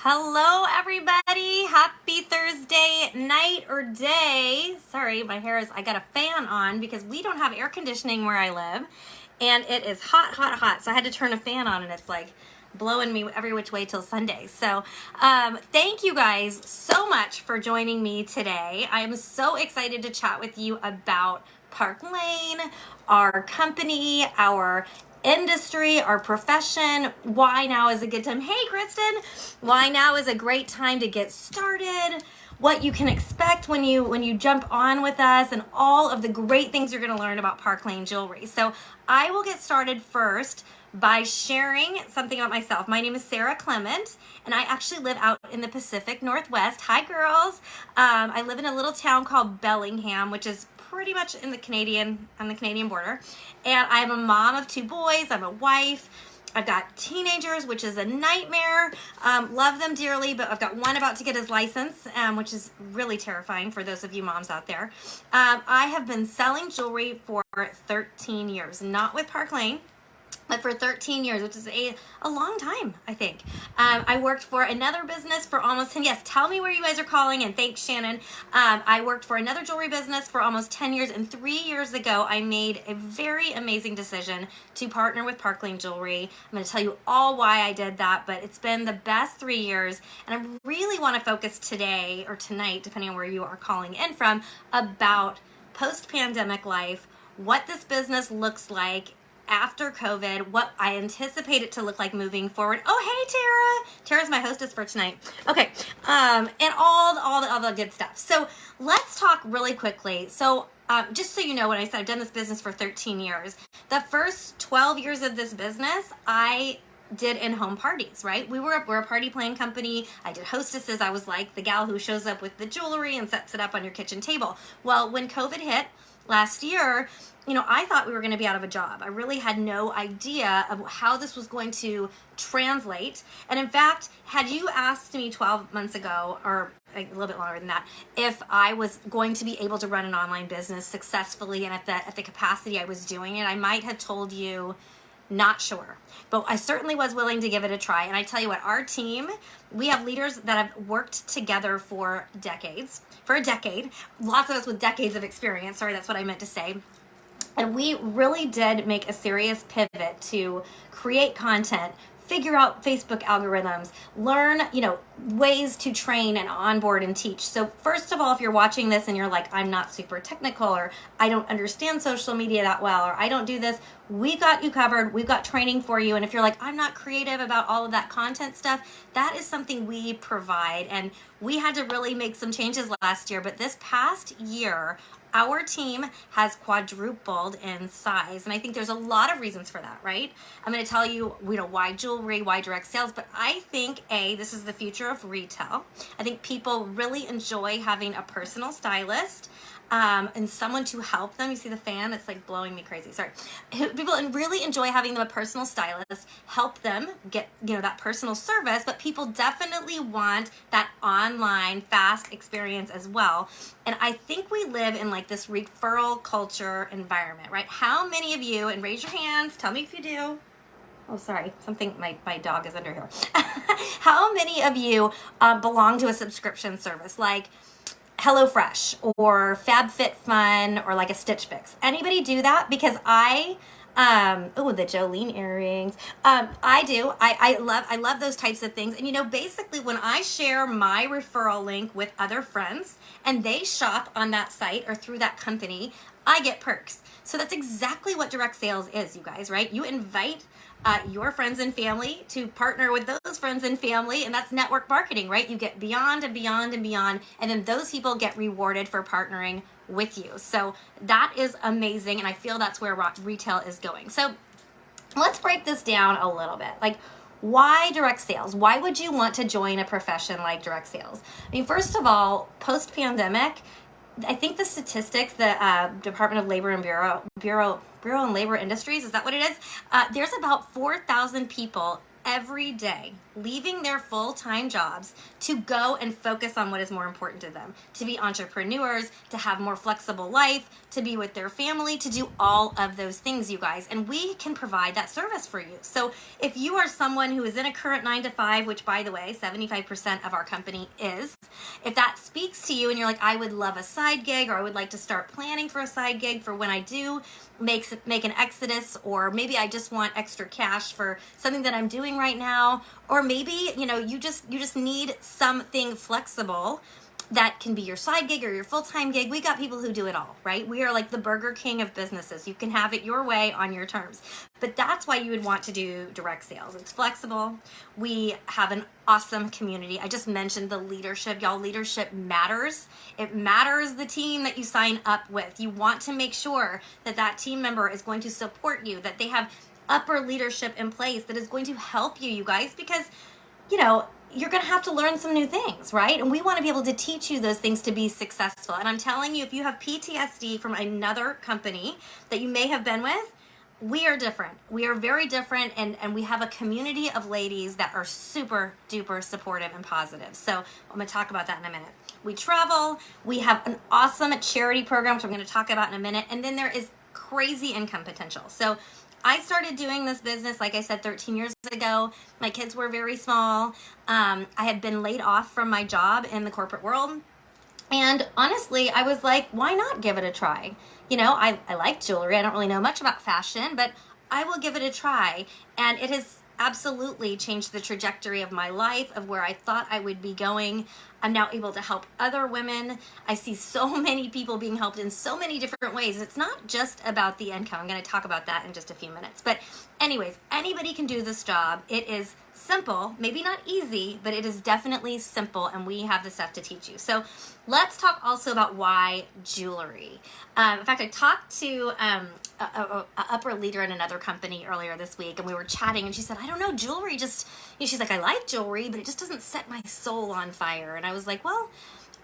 Hello, everybody. Happy Thursday night or day. Sorry, I got a fan on because we don't have air conditioning where I live. And it is hot, hot, hot. So I had to turn a fan on and it's like blowing me every which way till Sunday. So thank you guys so much for joining me today. I am so excited to chat with you about Park Lane, our company, our industry, our profession, why now is a good time. Hey, Kristen, why now is a great time to get started, what you can expect when you jump on with us, and all of the great things you're going to learn about Park Lane Jewelry. So I will get started first by sharing something about myself. My name is Sarah Clement, and I actually live out in the Pacific Northwest. Hi, girls. I live in a little town called Bellingham, which is pretty much on the Canadian border. And I'm a mom of 2 boys. I'm a wife. I've got teenagers, which is a nightmare. Love them dearly, but I've got one about to get his license, which is really terrifying for those of you moms out there. I have been selling jewelry for 13 years, not with Park Lane, but for 13 years, which is a long time, I think. I worked for another business for almost 10, yes, tell me where you guys are calling, and thanks, Shannon. I worked for another jewelry business for almost 10 years, and 3 years ago, I made a very amazing decision to partner with Park Lane Jewelry. I'm gonna tell you all why I did that, but it's been the best 3 years, and I really wanna focus today, or tonight, depending on where you are calling in from, about post-pandemic life, what this business looks like after COVID, what I anticipate it to look like moving forward. Oh, hey, Tara. Tara's my hostess for tonight. Okay, and all the good stuff. So let's talk really quickly. So just so you know, when I said I've done this business for 13 years, the first 12 years of this business, I did in-home parties, right? We're a party planning company. I did hostesses. I was like the gal who shows up with the jewelry and sets it up on your kitchen table. Well, when COVID hit last year, I thought we were going to be out of a job. I really had no idea of how this was going to translate. And in fact, had you asked me 12 months ago, or a little bit longer than that, if I was going to be able to run an online business successfully and at the capacity I was doing it, I might have told you not sure. But I certainly was willing to give it a try. And I tell you what, our team, we have leaders that have worked together for a decade, lots of us with decades of experience. Sorry, that's what I meant to say. And we really did make a serious pivot to create content, figure out Facebook algorithms, learn, ways to train and onboard and teach. So first of all, if you're watching this and you're like, I'm not super technical, or I don't understand social media that well, or I don't do this, we've got you covered. We've got training for you. And if you're like, I'm not creative about all of that content stuff, that is something we provide. And we had to really make some changes last year, but this past year, our team has quadrupled in size, and I think there's a lot of reasons for that, right? I'm going to tell you, why jewelry, why direct sales, but I think, this is the future of retail. I think people really enjoy having a personal stylist and someone to help them. You see the fan? It's like blowing me crazy. Sorry. People really enjoy having them a personal stylist, help them get, that personal service, but people definitely want that online fast experience as well. And I think we live in like this referral culture environment, right? How many of you, and raise your hands, tell me if you do. Oh, sorry, my dog is under here. How many of you belong to a subscription service like HelloFresh or FabFitFun or like a Stitch Fix? Anybody do that? Because the Jolene earrings. I do. I love those types of things. And basically when I share my referral link with other friends and they shop on that site or through that company, I get perks. So that's exactly what direct sales is, you guys, right? You invite your friends and family to partner with those friends and family, and that's network marketing, right? You get beyond and beyond and beyond, and then those people get rewarded for partnering with you. So that is amazing, and I feel that's where retail is going. So let's break this down a little bit. Like, why direct sales? Why would you want to join a profession like direct sales? I mean, first of all, post-pandemic, I think the statistics, the Department of Labor and Bureau and Labor Industries, is that what it is? There's about 4,000 people every day leaving their full-time jobs to go and focus on what is more important to them, to be entrepreneurs, to have more flexible life, to be with their family, to do all of those things, you guys. And we can provide that service for you. So if you are someone who is in a current 9-to-5, which by the way, 75% of our company is, if that speaks to you and you're like, I would love a side gig, or I would like to start planning for a side gig for when I do make an exodus, or maybe I just want extra cash for something that I'm doing right now, or maybe you just need something flexible that can be your side gig or your full-time gig. We got people who do it all, right? We are like the Burger King of businesses. You can have it your way on your terms. But that's why you would want to do direct sales. It's flexible. We have an awesome community. I just mentioned the leadership. Y'all, leadership matters. It matters the team that you sign up with. You want to make sure that that team member is going to support you, that they have upper leadership in place that is going to help you, you guys, because you're going to have to learn some new things, right? And we want to be able to teach you those things to be successful. And I'm telling you, if you have PTSD from another company that you may have been with, we are different. We are very different, and we have a community of ladies that are super duper supportive and positive. So I'm going to talk about that in a minute. We travel. We have an awesome charity program, which I'm going to talk about in a minute. And then there is crazy income potential. So I started doing this business, like I said, 13 years ago. My kids were very small. I had been laid off from my job in the corporate world. And honestly, I was like, why not give it a try? I like jewelry. I don't really know much about fashion, but I will give it a try. And it has absolutely changed the trajectory of my life, of where I thought I would be going. I'm now able to help other women. I see so many people being helped in so many different ways. It's not just about the income. I'm going to talk about that in just a few minutes. But anyways, anybody can do this job. It is simple, maybe not easy, but it is definitely simple, and we have the stuff to teach you. So let's talk also about why jewelry. In fact, I talked to a upper leader in another company earlier this week, and we were chatting, and she said, I don't know, jewelry just, she's like, I like jewelry, but it just doesn't set my soul on fire. And I was like, well,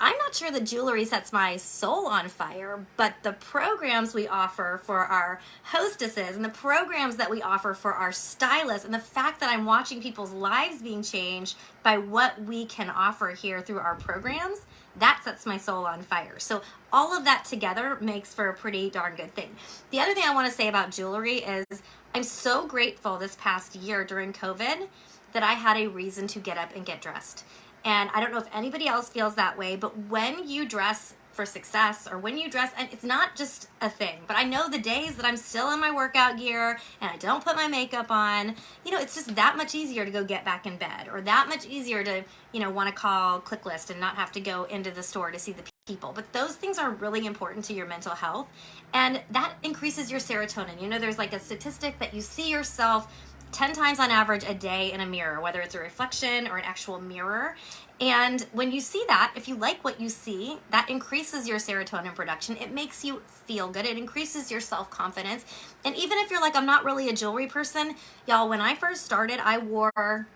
I'm not sure that jewelry sets my soul on fire, but the programs we offer for our hostesses and the programs that we offer for our stylists, and the fact that I'm watching people's lives being changed by what we can offer here through our programs, that sets my soul on fire. So all of that together makes for a pretty darn good thing. The other thing I want to say about jewelry is I'm so grateful this past year during COVID that I had a reason to get up and get dressed. And I don't know if anybody else feels that way, but when you dress for success, or when you dress, and it's not just a thing, but I know the days that I'm still in my workout gear and I don't put my makeup on, it's just that much easier to go get back in bed, or that much easier to, want to call ClickList and not have to go into the store to see the people. But those things are really important to your mental health, and that increases your serotonin. There's like a statistic that you see yourself 10 times on average a day in a mirror, whether it's a reflection or an actual mirror. And when you see that, if you like what you see, that increases your serotonin production. It makes you feel good. It increases your self-confidence. And even if you're like, I'm not really a jewelry person, y'all, when I first started, I wore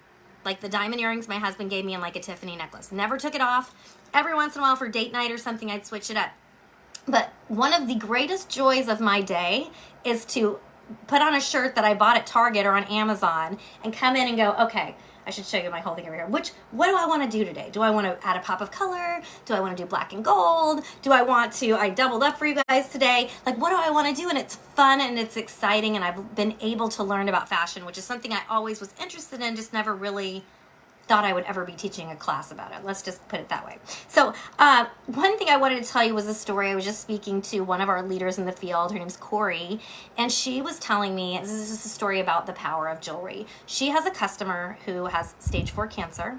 like the diamond earrings my husband gave me and like a Tiffany necklace. Never took it off. Every once in a while for date night or something, I'd switch it up. But one of the greatest joys of my day is to put on a shirt that I bought at Target or on Amazon and come in and go, okay, I should show you my whole thing over here. What do I want to do today? Do I want to add a pop of color? Do I want to do black and gold? I doubled up for you guys today. Like, what do I want to do? And it's fun and it's exciting. And I've been able to learn about fashion, which is something I always was interested in, just never really thought I would ever be teaching a class about it. Let's just put it that way. So one thing I wanted to tell you was a story. I was just speaking to one of our leaders in the field. Her name's Corey, and she was telling me, this is just a story about the power of jewelry. She has a customer who has stage 4 cancer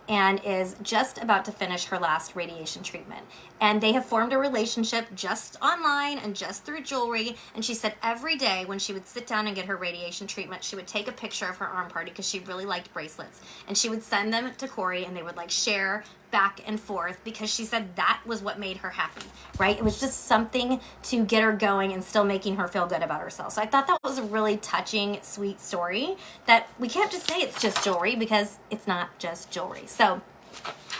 and is just about to finish her last radiation treatment. And they have formed a relationship just online and just through jewelry. And she said every day when she would sit down and get her radiation treatment, she would take a picture of her arm party because she really liked bracelets. And she would send them to Corey, and they would like share back and forth, because she said that was what made her happy, right? It was just something to get her going and still making her feel good about herself. So I thought that was a really touching, sweet story that we can't just say it's just jewelry, because it's not just jewelry. So,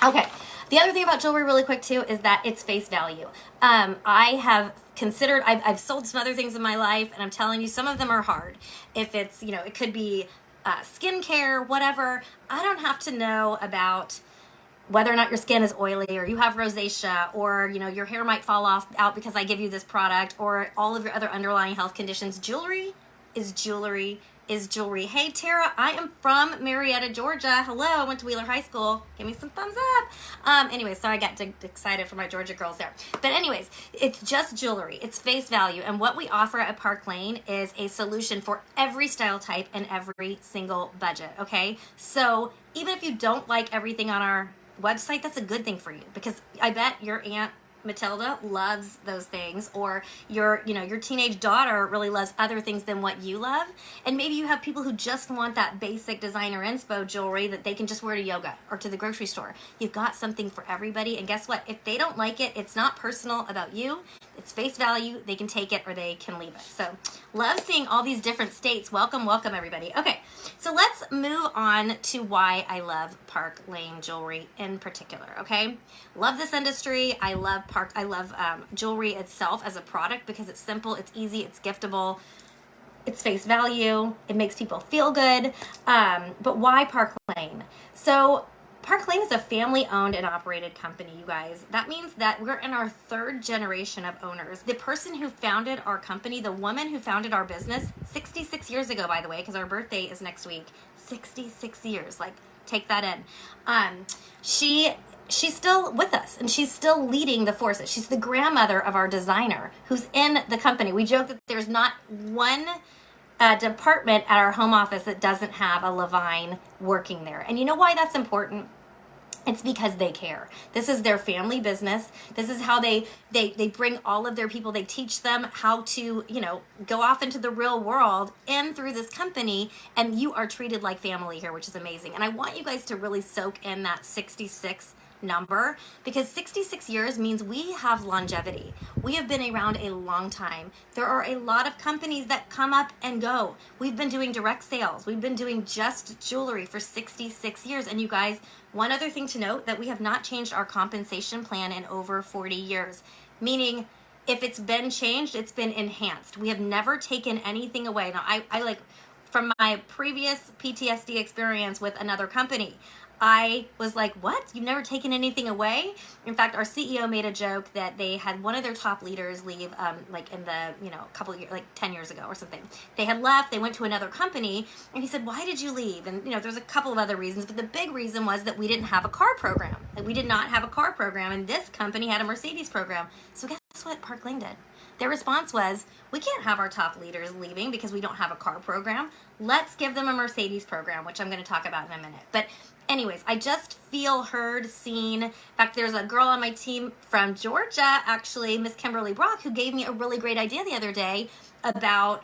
okay. The other thing about jewelry really quick too is that it's face value. I have considered, I've sold some other things in my life, and I'm telling you, some of them are hard. If it's, it could be skincare, whatever. I don't have to know about whether or not your skin is oily or you have rosacea or your hair might fall out because I give you this product, or all of your other underlying health conditions. Jewelry is jewelry is jewelry. Hey Tara, I am from Marietta, Georgia. Hello, I went to Wheeler High School. Give me some thumbs up. Anyway, so I got excited for my Georgia girls there. But anyways, it's just jewelry. It's face value. And what we offer at Park Lane is a solution for every style type and every single budget, okay? So even if you don't like everything on our website, that's a good thing for you, because I bet your Aunt Matilda loves those things, or your teenage daughter really loves other things than what you love. And maybe you have people who just want that basic designer inspo jewelry that they can just wear to yoga or to the grocery store. You've got something for everybody. And guess what? If they don't like it, it's not personal about you. It's face value. They can take it or they can leave it. So love seeing all these different states. Welcome, welcome everybody. Okay, so let's move on to why I love Park Lane jewelry in particular, okay? Love this industry. I love jewelry itself as a product because it's simple, it's easy, it's giftable, it's face value, it makes people feel good. But why Park Lane? So Park Lane is a family-owned and operated company, you guys. That means that we're in our third generation of owners. The person who founded our company, the woman who founded our business 66 years ago, by the way, because our birthday is next week, 66 years, like, take that in. She's still with us, and she's still leading the forces. She's the grandmother of our designer who's in the company. We joke that there's not one department at our home office that doesn't have a Levine working there. And you know why that's important? It's because they care. This is their family business. This is how they bring all of their people. They teach them how to, go off into the real world and through this company, and you are treated like family here, which is amazing. And I want you guys to really soak in that 66 number, because 66 years means we have longevity. We have been around a long time. There are a lot of companies that come up and go. We've been doing direct sales. We've been doing just jewelry for 66 years. And you guys, one other thing to note, that we have not changed our compensation plan in over 40 years, meaning if it's been changed, it's been enhanced. We have never taken anything away. Now, I like, from my previous PTSD experience with another company, I was like, what? You've never taken anything away? In fact, our CEO made a joke that they had one of their top leaders leave, like in the, couple of years, like 10 years ago or something. They had left, they went to another company, and he said, why did you leave? And, there's a couple of other reasons, but the big reason was that we didn't have a car program. Like, we did not have a car program, and this company had a Mercedes program. So guess what Park Lane did? Their response was, we can't have our top leaders leaving because we don't have a car program. Let's give them a Mercedes program, which I'm going to talk about in a minute. But anyways, I just feel heard, seen. In fact, there's a girl on my team from Georgia, actually, Miss Kimberly Brock, who gave me a really great idea the other day about,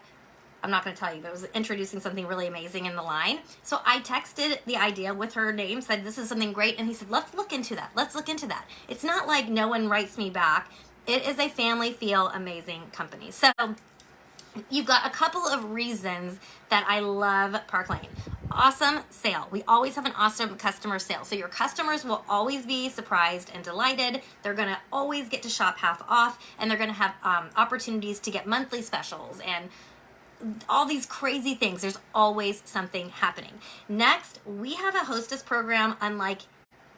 I'm not going to tell you, but it was introducing something really amazing in the line. So I texted the idea with her name, said, this is something great. And he said, let's look into that. Let's look into that. It's not like no one writes me back. It is a family feel amazing company. So you've got a couple of reasons that I love Park Lane. Awesome sale. We always have an awesome customer sale. So your customers will always be surprised and delighted. They're going to always get to shop half off, and they're going to have opportunities to get monthly specials and all these crazy things. There's always something happening. Next, we have a hostess program unlike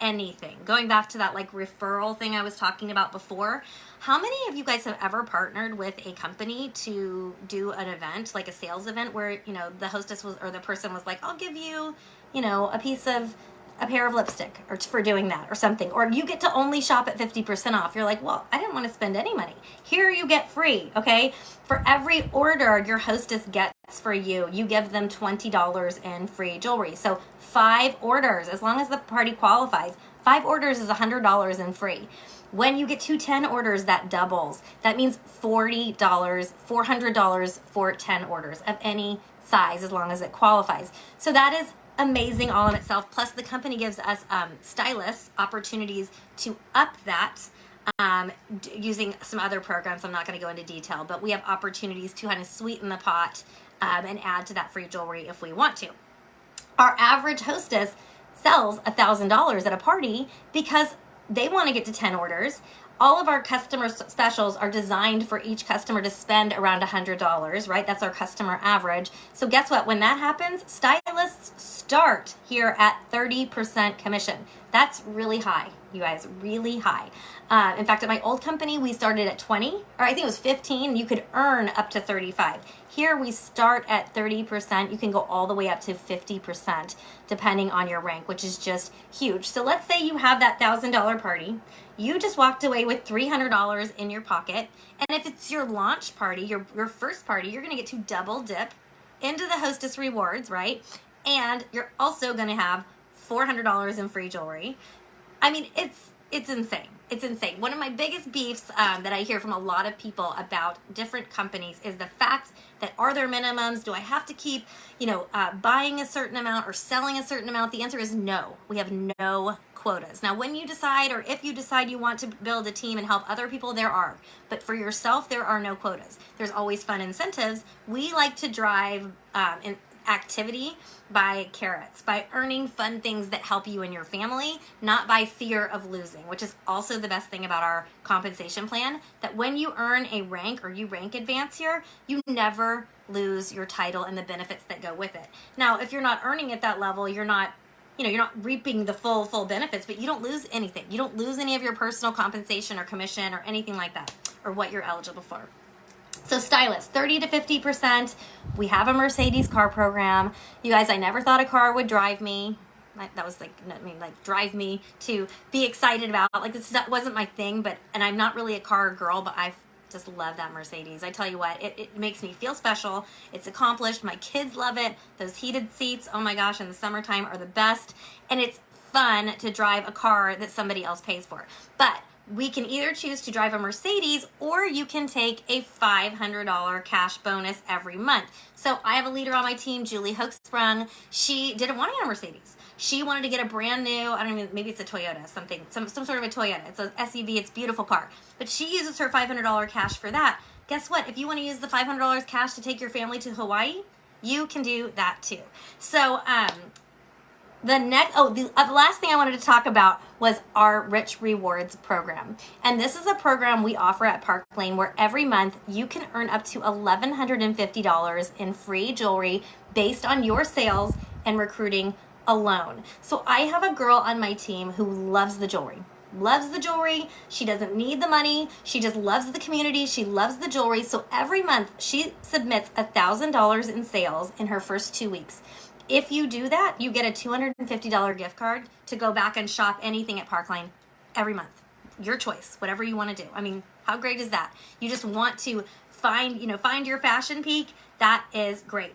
anything. Going back to that like referral thing I was talking about before, how many of you guys have ever partnered with a company to do an event, like a sales event, where, the hostess was, or the person was like, I'll give you, a pair of lipstick or for doing that or something, or you get to only shop at 50% off. You're like, well, I didn't want to spend any money. Here you get free, okay? For every order your hostess gets for you, you give them $20 in free jewelry. So 5 orders, as long as the party qualifies, 5 orders is $100 in free. When you get to 10 orders, that doubles. That means $40, $400 for 10 orders of any size, as long as it qualifies. So that is amazing all in itself. Plus the company gives us stylists opportunities to up that using some other programs. I'm not going to go into detail, but we have opportunities to kind of sweeten the pot and add to that free jewelry if we want to. Our average hostess sells $1,000 at a party because they want to get to 10 orders. All of our customer specials are designed for each customer to spend around $100, right? That's our customer average. So guess what? When that happens, stylists stylists start here at 30% commission. That's really high, you guys, really high. In fact, at my old company, we started at 20, or I think it was 15, and you could earn up to 35. Here we start at 30%. You can go all the way up to 50% depending on your rank, which is just huge. So let's say you have that $1,000 party. You just walked away with $300 in your pocket. And if it's your launch party, your first party, you're going to get to double dip into the hostess rewards, right? And you're also going to have $400 in free jewelry. I mean, it's insane. It's insane. One of my biggest beefs that I hear from a lot of people about different companies is the fact that, are there minimums? Do I have to keep, buying a certain amount or selling a certain amount? The answer is no. We have no quotas. Now, when you decide, or if you decide you want to build a team and help other people, there are. But for yourself, there are no quotas. There's always fun incentives. We like to drive activity by carrots, by earning fun things that help you and your family, not by fear of losing, which is also the best thing about our compensation plan, that when you earn a rank or you rank advance here, you never lose your title and the benefits that go with it. Now, if you're not earning at that level, you're not reaping the full benefits, but you don't lose anything. You don't lose any of your personal compensation or commission or anything like that, or what you're eligible for. So stylists, 30 to 50%. We have a Mercedes car program. You guys, I never thought a car would drive me. That was drive me to be excited about. This wasn't my thing, and I'm not really a car girl, but I just love that Mercedes. I tell you what, it makes me feel special. It's accomplished. My kids love it. Those heated seats, oh my gosh, in the summertime are the best. And it's fun to drive a car that somebody else pays for. But we can either choose to drive a Mercedes, or you can take a $500 cash bonus every month. So I have a leader on my team, Julie Hoeksprung. She didn't want to get a Mercedes. She wanted to get a brand new, maybe it's a Toyota, some sort of a Toyota. It's an SUV, it's a beautiful car. But she uses her $500 cash for that. Guess what? If you want to use the $500 cash to take your family to Hawaii, you can do that too. So, the last thing I wanted to talk about was our Rich Rewards program. And this is a program we offer at Park Lane where every month you can earn up to $1,150 in free jewelry based on your sales and recruiting alone. So I have a girl on my team who loves the jewelry. She doesn't need the money. She just loves the community. She loves the jewelry. So every month she submits $1,000 in sales in her first 2 weeks. If you do that, you get a $250 gift card to go back and shop anything at Park Lane every month. Your choice, whatever you want to do. I mean, how great is that? You just want to find your fashion peak. That is great.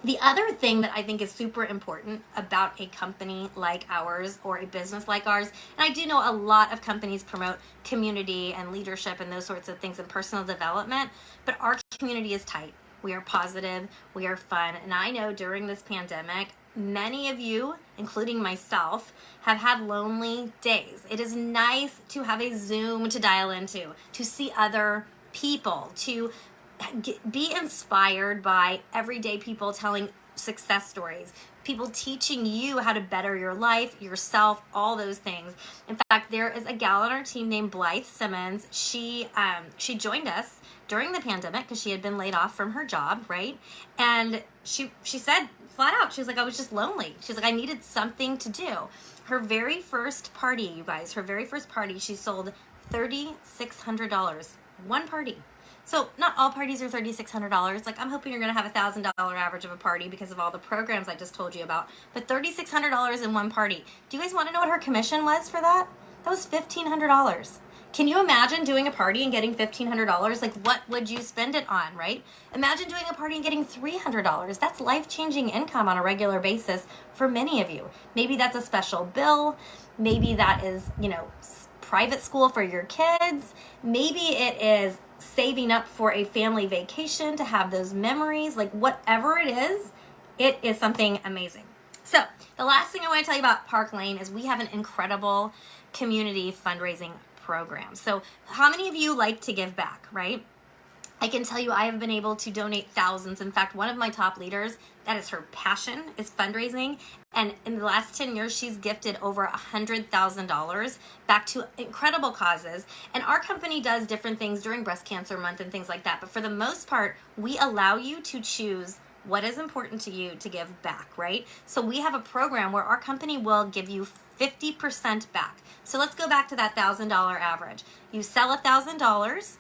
The other thing that I think is super important about a company like ours or a business like ours, and I do know a lot of companies promote community and leadership and those sorts of things and personal development, but our community is tight. We are positive, we are fun, and I know during this pandemic, many of you, including myself, have had lonely days. It is nice to have a Zoom to dial into, to see other people, to be inspired by everyday people telling success stories, people teaching you how to better your life, yourself, all those things. In fact, there is a gal on our team named Blythe Simmons. She joined us during the pandemic because she had been laid off from her job, right? And she said flat out, she was like, I was just lonely. She's like, I needed something to do. Her very first party, you guys, she sold $3,600. One party. So not all parties are $3,600. I'm hoping you're going to have $1,000 average of a party because of all the programs I just told you about. But $3,600 in one party. Do you guys want to know what her commission was for that? That was $1,500. Can you imagine doing a party and getting $1,500? What would you spend it on, right? Imagine doing a party and getting $300. That's life-changing income on a regular basis for many of you. Maybe that's a special bill. Maybe that is, private school for your kids. Maybe it is saving up for a family vacation to have those memories. Whatever it is something amazing. So the last thing I want to tell you about Park Lane is we have an incredible community fundraising program. So how many of you like to give back, right? I can tell you I have been able to donate thousands. In fact, one of my top leaders, that is her passion, is fundraising. And in the last 10 years, she's gifted over $100,000 back to incredible causes. And our company does different things during Breast Cancer Month and things like that. But for the most part, we allow you to choose what is important to you to give back, right? So we have a program where our company will give you 50% back. So let's go back to that $1,000 average. You sell $1,000,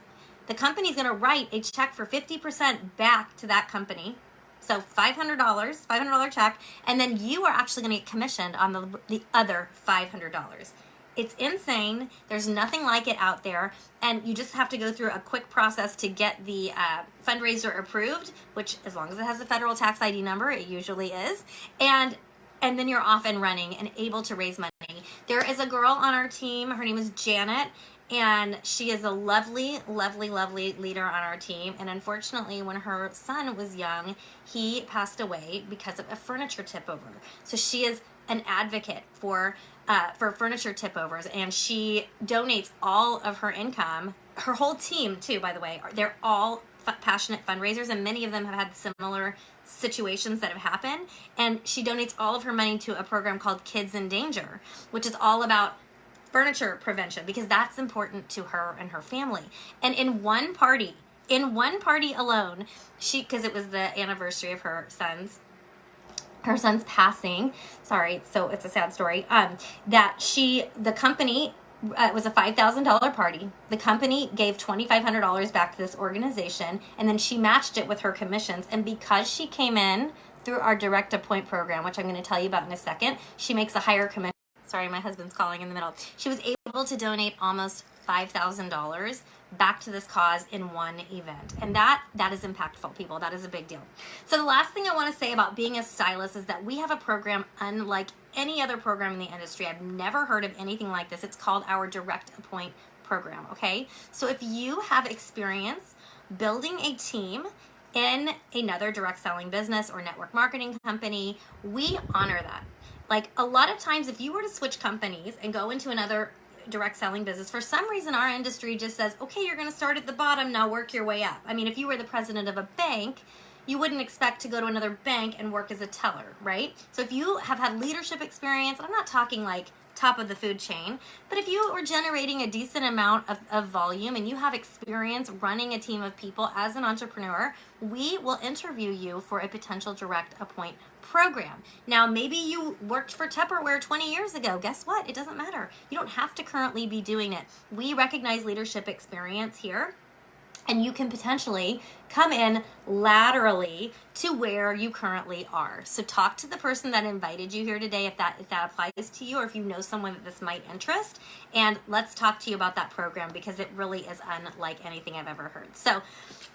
the company's going to write a check for 50% back to that company. So $500 check, and then you are actually going to get commissioned on the other $500. It's insane. There's nothing like it out there, and you just have to go through a quick process to get the fundraiser approved, which, as long as it has a federal tax ID number, it usually is, and then you're off and running and able to raise money. There is a girl on our team. Her name is Janet, and she is a lovely, lovely, lovely leader on our team. And unfortunately, when her son was young, he passed away because of a furniture tip over. So she is an advocate for furniture tip overs, and she donates all of her income. Her whole team, too, by the way, they're all passionate fundraisers, and many of them have had similar situations that have happened. And she donates all of her money to a program called Kids in Danger, which is all about furniture prevention, because that's important to her and her family. And in one party alone, because it was the anniversary of her son's passing. Sorry, so it's a sad story. The company, it was a $5,000 party. The company gave $2,500 back to this organization, and then she matched it with her commissions. And because she came in through our Direct Appoint program, which I'm going to tell you about in a second, she makes a higher commission. Sorry, my husband's calling in the middle. She was able to donate almost $5,000 back to this cause in one event. And that is impactful, people. That is a big deal. So the last thing I want to say about being a stylist is that we have a program unlike any other program in the industry. I've never heard of anything like this. It's called our Direct Appoint program, okay? So if you have experience building a team in another direct selling business or network marketing company, we honor that. Like, a lot of times, if you were to switch companies and go into another direct selling business, for some reason our industry just says, okay, you're going to start at the bottom, now work your way up. I mean, if you were the president of a bank, you wouldn't expect to go to another bank and work as a teller, right? So if you have had leadership experience, I'm not talking like top of the food chain, but if you are generating a decent amount of volume and you have experience running a team of people as an entrepreneur, we will interview you for a potential Direct Appoint program. Now, maybe you worked for Tupperware 20 years ago. Guess what? It doesn't matter. You don't have to currently be doing it. We recognize leadership experience here, and you can potentially come in laterally to where you currently are. So talk to the person that invited you here today if that applies to you, or if you know someone that this might interest, and let's talk to you about that program, because it really is unlike anything I've ever heard. So,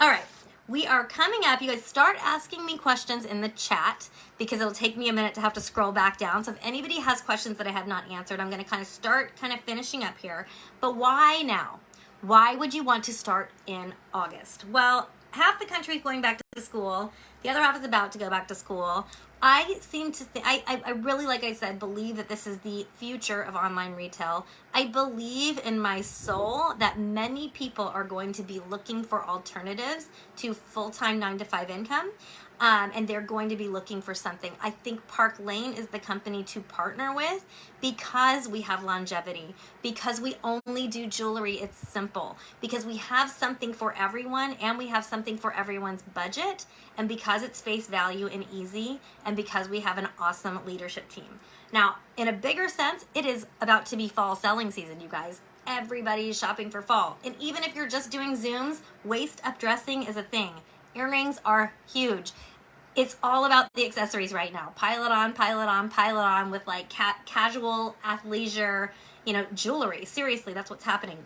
all right. We are coming up. You guys start asking me questions in the chat, because it'll take me a minute to have to scroll back down. So if anybody has questions that I have not answered, I'm going to start finishing up here. But why now? Why would you want to start in August? Well, half the country is going back to school. The other half is about to go back to school. I seem to think, I really, like I said, believe that this is the future of online retail. I believe in my soul that many people are going to be looking for alternatives to full-time 9-to-5 income. And they're going to be looking for something. I think Park Lane is the company to partner with, because we have longevity, because we only do jewelry. It's simple, because we have something for everyone, and we have something for everyone's budget, and because it's face value and easy, and because we have an awesome leadership team. Now, in a bigger sense, it is about to be fall selling season, you guys. Everybody is shopping for fall. And even if you're just doing Zooms, waist-up dressing is a thing. Earrings are huge. It's all about the accessories right now. Pile it on, pile it on, pile it on with like casual athleisure, jewelry. Seriously, that's what's happening.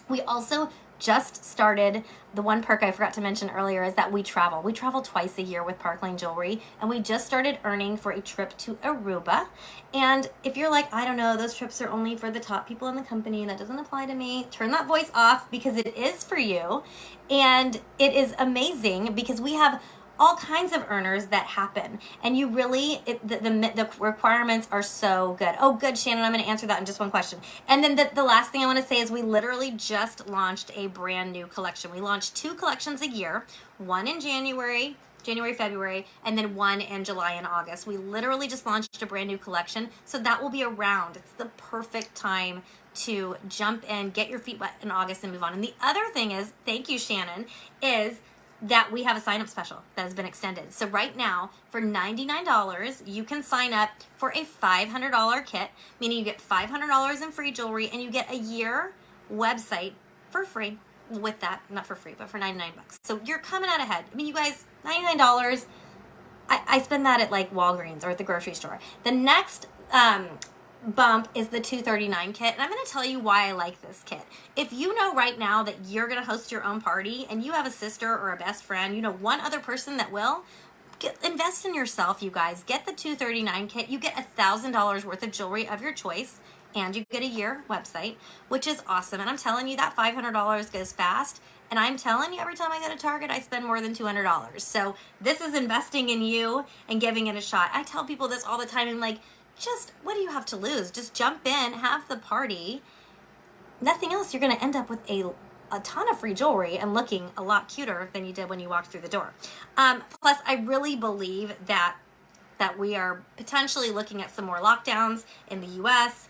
We also just started, the one perk I forgot to mention earlier is that we travel. We travel twice a year with Park Lane Jewelry, and we just started earning for a trip to Aruba. And if you're like, I don't know, those trips are only for the top people in the company, that doesn't apply to me, turn that voice off, because it is for you. And it is amazing, because we have all kinds of earners that happen, and you really, the requirements are so good. Oh, good, Shannon, I'm going to answer that in just one question. And then the last thing I want to say is we literally just launched a brand new collection. We launched 2 collections a year, one in January, February, and then one in July and August. We literally just launched a brand new collection, so that will be around. It's the perfect time to jump in, get your feet wet in August, and move on. And the other thing is, thank you, Shannon, is that we have a sign-up special that has been extended. So right now, for $99, you can sign up for a $500 kit, meaning you get $500 in free jewelry and you get a year website for free with that. Not for free, but for 99 bucks. So you're coming out ahead. I mean, you guys, $99, I spend that at like Walgreens or at the grocery store. The next bump is the $239 kit, and I'm going to tell you why I like this kit. If you know right now that you're going to host your own party and you have a sister or a best friend, you know one other person that will, invest in yourself, you guys. Get the $239 kit. You get $1,000 worth of jewelry of your choice, and you get a year website, which is awesome. And I'm telling you, that $500 goes fast. And I'm telling you, every time I go to Target, I spend more than $200. So this is investing in you and giving it a shot. I tell people this all the time, and like, just, what do you have to lose? Just jump in, have the party. Nothing else. You're going to end up with a ton of free jewelry and looking a lot cuter than you did when you walked through the door. Plus, I really believe that we are potentially looking at some more lockdowns in the U.S.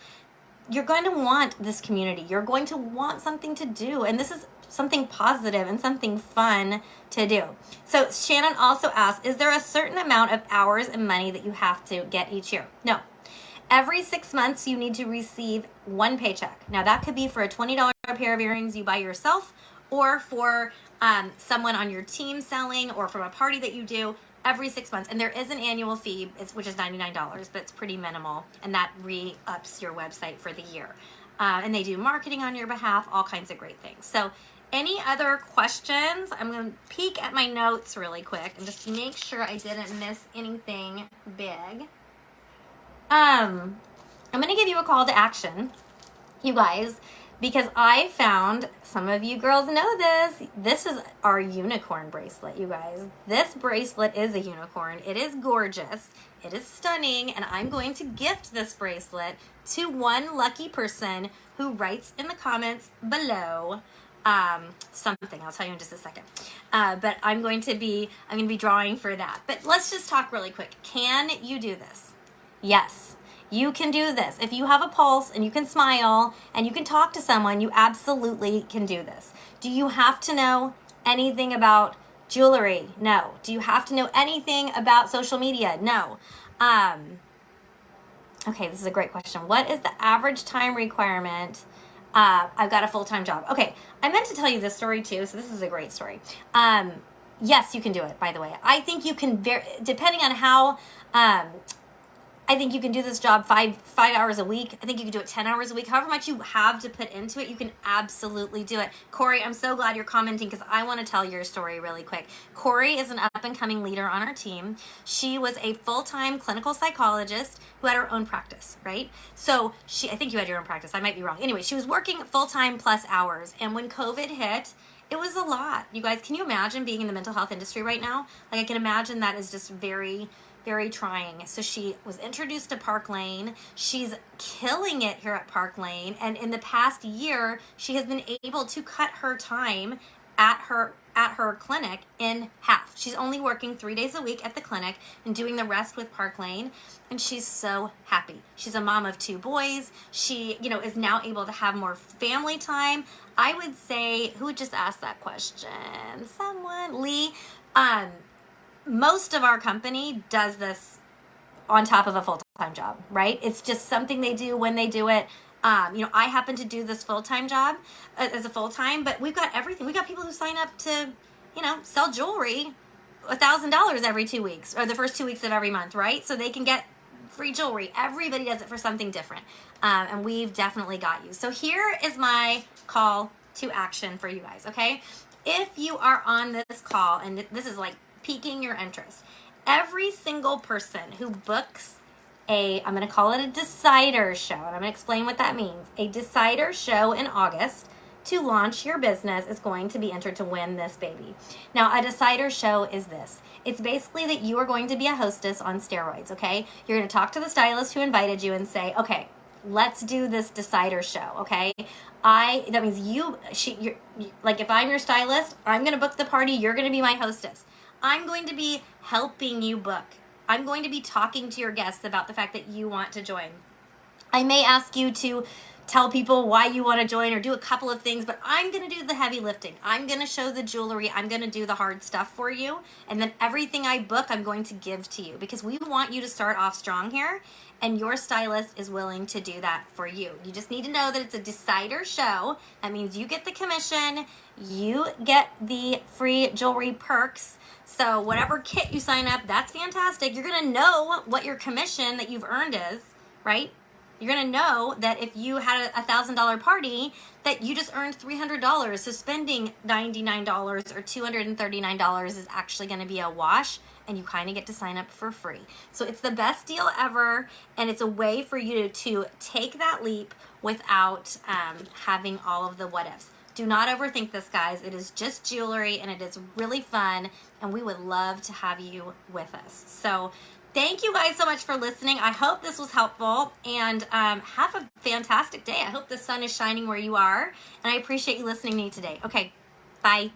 You're going to want this community. You're going to want something to do. And this is something positive and something fun to do. So Shannon also asked, is there a certain amount of hours and money that you have to get each year? No. Every 6 months, you need to receive one paycheck. Now, that could be for a $20 pair of earrings you buy yourself, or for someone on your team selling, or from a party that you do every 6 months. And there is an annual fee, which is $99, but it's pretty minimal, and that re-ups your website for the year. And they do marketing on your behalf, all kinds of great things. So any other questions? I'm going to peek at my notes really quick and just make sure I didn't miss anything big. I'm going to give you a call to action, you guys, because I found, some of you girls know this, this is our unicorn bracelet, you guys. This bracelet is a unicorn. It is gorgeous. It is stunning, and I'm going to gift this bracelet to one lucky person who writes in the comments below something. I'll tell you in just a second. But I'm going to be drawing for that. But let's just talk really quick. Can you do this? Yes, you can do this. If you have a pulse and you can smile and you can talk to someone, you absolutely can do this. Do you have to know anything about jewelry? No. Do you have to know anything about social media? No. Okay, this is a great question. What is the average time requirement? I've got a full-time job. Okay, I meant to tell you this story too, so this is a great story. Yes, you can do it, by the way. I think you can, depending on how, I think you can do this job five hours a week. I think you can do it 10 hours a week. However much you have to put into it, you can absolutely do it. Corey, I'm so glad you're commenting because I want to tell your story really quick. Corey is an up-and-coming leader on our team. She was a full-time clinical psychologist who had her own practice, right? So I think you had your own practice. I might be wrong. Anyway, she was working full-time plus hours. And when COVID hit, it was a lot. You guys, can you imagine being in the mental health industry right now? Like, I can imagine that is just very, very trying. So she was introduced to Park Lane. She's killing it here at Park Lane. And in the past year, she has been able to cut her time at her clinic in half. She's only working 3 days a week at the clinic and doing the rest with Park Lane. And she's so happy. She's a mom of 2 boys. She, is now able to have more family time. I would say, who just asked that question? Someone, Lee. Most of our company does this on top of a full-time job, right? It's just something they do when they do it. I happen to do this full-time job as a full-time, but we've got everything. We've got people who sign up to, sell jewelry $1,000 every 2 weeks or the first 2 weeks of every month, right? So they can get free jewelry. Everybody does it for something different. And we've definitely got you. So here is my call to action for you guys, okay? If you are on this call, and this is like piquing your interest, every single person who books I'm going to call it a decider show, and I'm going to explain what that means. A decider show in August to launch your business is going to be entered to win this baby. Now, a decider show is this. It's basically that you are going to be a hostess on steroids, okay? You're going to talk to the stylist who invited you and say, okay, let's do this decider show, okay? That means you're like, if I'm your stylist, I'm going to book the party. You're going to be my hostess. I'm going to be helping you book. I'm going to be talking to your guests about the fact that you want to join. I may ask you to tell people why you want to join or do a couple of things, but I'm going to do the heavy lifting. I'm going to show the jewelry. I'm going to do the hard stuff for you. And then everything I book, I'm going to give to you because we want you to start off strong here. And your stylist is willing to do that for you. You just need to know that it's a decider show. That means you get the commission, you get the free jewelry perks. So whatever kit you sign up, that's fantastic. You're going to know what your commission that you've earned is, right? You're going to know that if you had a $1,000 party, that you just earned $300. So spending $99 or $239 is actually going to be a wash, and you kind of get to sign up for free. So it's the best deal ever, and it's a way for you to take that leap without having all of the what ifs. Do not overthink this, guys. It is just jewelry, and it is really fun, and we would love to have you with us. So thank you guys so much for listening. I hope this was helpful, and have a fantastic day. I hope the sun is shining where you are, and I appreciate you listening to me today. Okay, bye.